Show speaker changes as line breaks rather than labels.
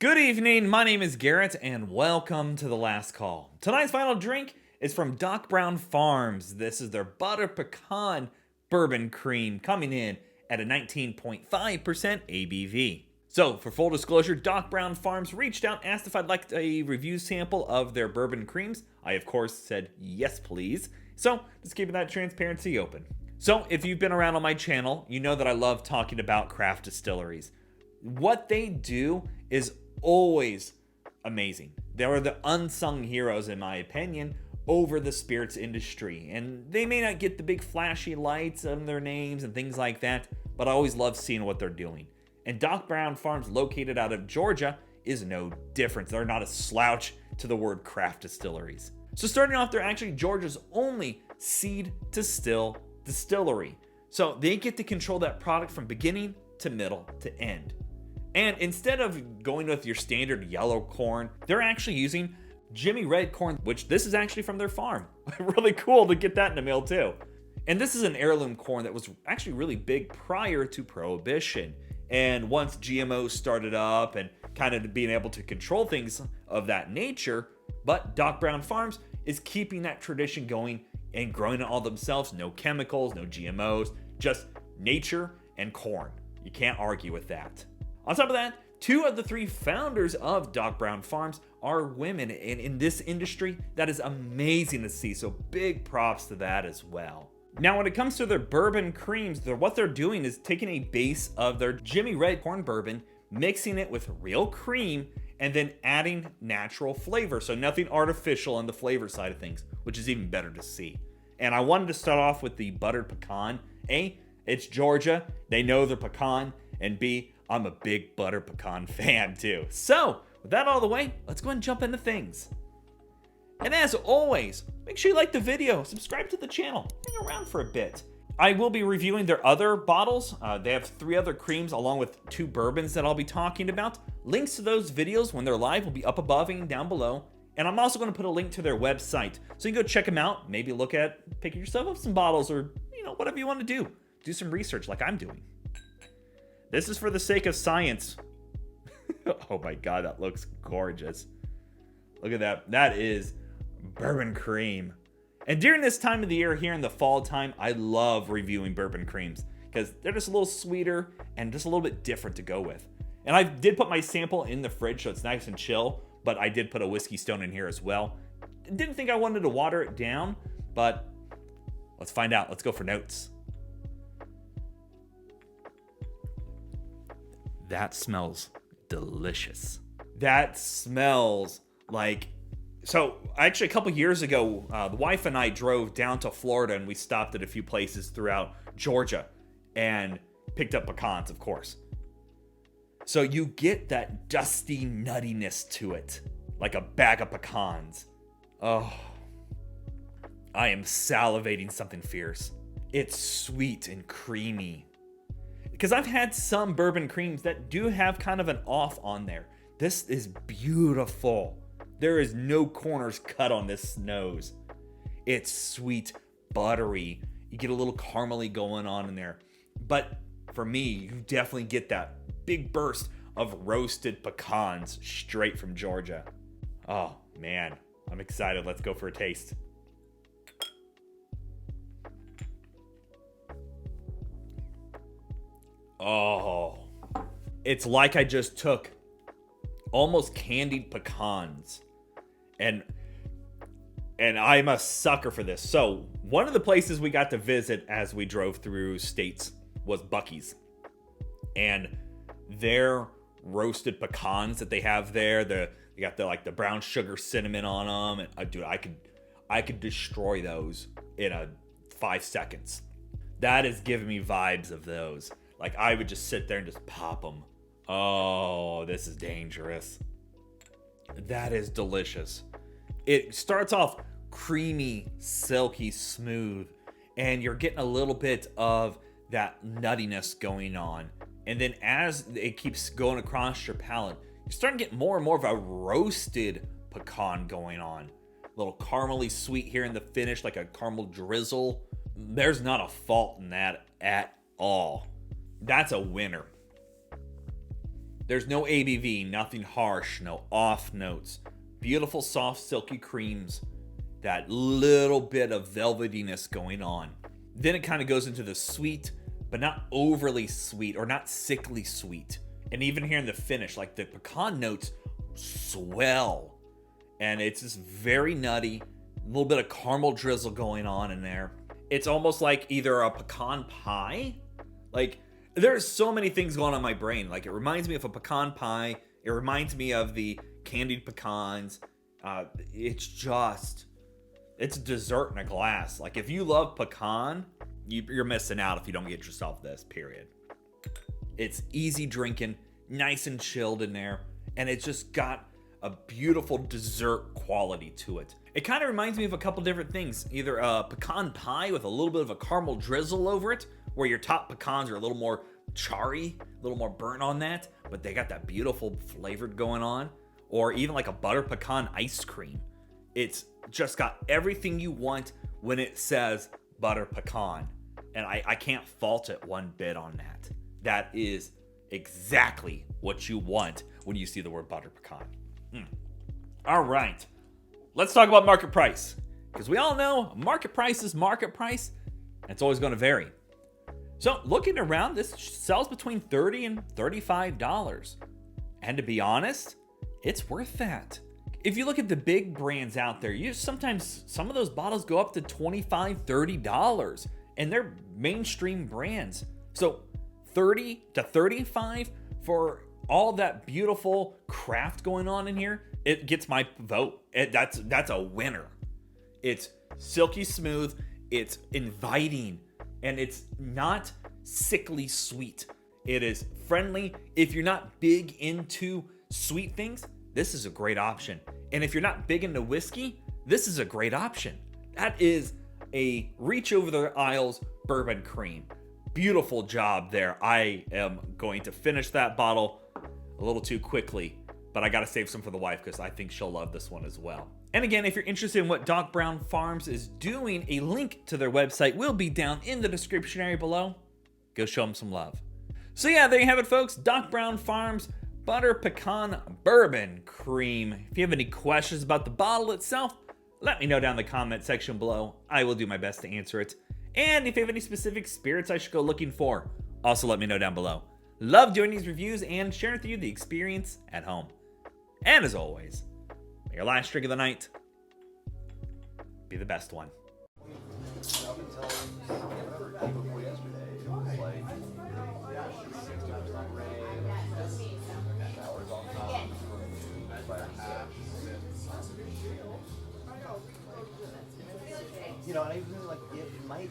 Good evening, my name is Garrett, and welcome to The Last Call. Tonight's final drink is from Doc Brown Farms. This is their Butter Pecan Bourbon Cream, coming in at a 19.5% ABV. So, for full disclosure, Doc Brown Farms reached out and asked if I'd like a review sample of their bourbon creams. I, of course, said yes, please. So, just keeping that transparency open. So, if you've been around on my channel, you know that I love talking about craft distilleries. What they do is always amazing. They are the unsung heroes, in my opinion, over the spirits industry. And they may not get the big flashy lights on their names and things like that, but I always love seeing what they're doing. And Doc Brown Farms, located out of Georgia, is no different. They're not a slouch to the word craft distilleries. So starting off, they're actually Georgia's only seed to still distillery. So they get to control that product from beginning to middle to end. And instead of going with your standard yellow corn, they're actually using Jimmy Red corn, which this is actually from their farm. Really cool to get that in the mail too. And this is an heirloom corn that was actually really big prior to Prohibition. And once GMOs started up and kind of being able to control things of that nature, but Doc Brown Farms is keeping that tradition going and growing it all themselves. No chemicals, no GMOs, just nature and corn. You can't argue with that. On top of that, 2 of the 3 founders of Doc Brown Farms are women, and in this industry, that is amazing to see, so big props to that as well. Now, when it comes to their bourbon creams, what they're doing is taking a base of their Jimmy Red corn bourbon, mixing it with real cream, and then adding natural flavor, so nothing artificial on the flavor side of things, which is even better to see. And I wanted to start off with the buttered pecan. A, it's Georgia, they know their pecan, and B, I'm a big butter pecan fan too. So, with that out of the way, let's go ahead and jump into things. And as always, make sure you like the video, subscribe to the channel, hang around for a bit. I will be reviewing their other bottles. They have 3 other creams along with 2 bourbons that I'll be talking about. Links to those videos when they're live will be up above and down below. And I'm also going to put a link to their website, so you can go check them out. Maybe look at picking yourself up some bottles, or whatever you want to do. Do some research like I'm doing. This is for the sake of science. Oh my god, that looks gorgeous. Look at that. That is bourbon cream. And during this time of the year, here in the fall time, I love reviewing bourbon creams because they're just a little sweeter and just a little bit different to go with. And I did put my sample in the fridge so it's nice and chill, but I did put a whiskey stone in here as well. Didn't think I wanted to water it down, but let's find out. Let's go for notes. That smells delicious. That smells like... So, actually, a couple years ago, the wife and I drove down to Florida, and we stopped at a few places throughout Georgia and picked up pecans, of course. So you get that dusty nuttiness to it, like a bag of pecans. Oh, I am salivating something fierce. It's sweet and creamy. Because I've had some bourbon creams that do have kind of an off on there. This is beautiful. There is no corners cut on this nose. It's sweet, buttery. You get a little caramely going on in there. But for me, you definitely get that big burst of roasted pecans straight from Georgia. Oh, man. I'm excited. Let's go for a taste. Oh, it's like I just took almost candied pecans, and I'm a sucker for this. So one of the places we got to visit as we drove through states was Buc-ee's, and their roasted pecans that they have there, they got the brown sugar cinnamon on them, and dude, I could destroy those in 5 seconds. That is giving me vibes of those. Like, I would just sit there and just pop them. Oh, this is dangerous. That is delicious. It starts off creamy, silky, smooth, and you're getting a little bit of that nuttiness going on. And then as it keeps going across your palate, you're starting to get more and more of a roasted pecan going on. A little caramely sweet here in the finish, like a caramel drizzle. There's not a fault in that at all. That's a winner. There's no ABV, nothing harsh, no off notes. Beautiful, soft, silky creams. That little bit of velvetiness going on. Then it kind of goes into the sweet, but not overly sweet or not sickly sweet. And even here in the finish, like the pecan notes swell. And it's just very nutty. A little bit of caramel drizzle going on in there. It's almost like either a pecan pie. Like, there's so many things going on in my brain. Like, it reminds me of a pecan pie. It reminds me of the candied pecans. It's dessert in a glass. Like, if you love pecan, you're missing out if you don't get yourself this, period. It's easy drinking, nice and chilled in there, and it's just got a beautiful dessert quality to it. It kind of reminds me of a couple different things. Either a pecan pie with a little bit of a caramel drizzle over it, where your top pecans are a little more charry, a little more burnt on that, but they got that beautiful flavored going on. Or even like a butter pecan ice cream. It's just got everything you want when it says butter pecan. And I can't fault it one bit on that. That is exactly what you want when you see the word butter pecan. All right. Let's talk about market price. Because we all know market price is market price. And it's always going to vary. So looking around, this sells between $30 and $35. And to be honest, it's worth that. If you look at the big brands out there, sometimes some of those bottles go up to $25, $30, and they're mainstream brands. So $30 to $35 for all that beautiful craft going on in here, it gets my vote. That's a winner. It's silky smooth, it's inviting, and it's not sickly sweet. It is friendly. If you're not big into sweet things, this is a great option. And if you're not big into whiskey, this is a great option. That is a reach over the aisles bourbon cream. Beautiful job there. I am going to finish that bottle a little too quickly, but I got to save some for the wife because I think she'll love this one as well. And again, if you're interested in what Doc Brown Farms is doing, a link to their website will be down in the description area below. Go show them some love. So yeah, there you have it, folks. Doc Brown Farms Butter Pecan Bourbon Cream. If you have any questions about the bottle itself, let me know down in the comment section below. I will do my best to answer it. And if you have any specific spirits I should go looking for, also let me know down below. Love doing these reviews and sharing with you the experience at home. And as always, may your last drink of the night be the best one.
You know, and I really like it might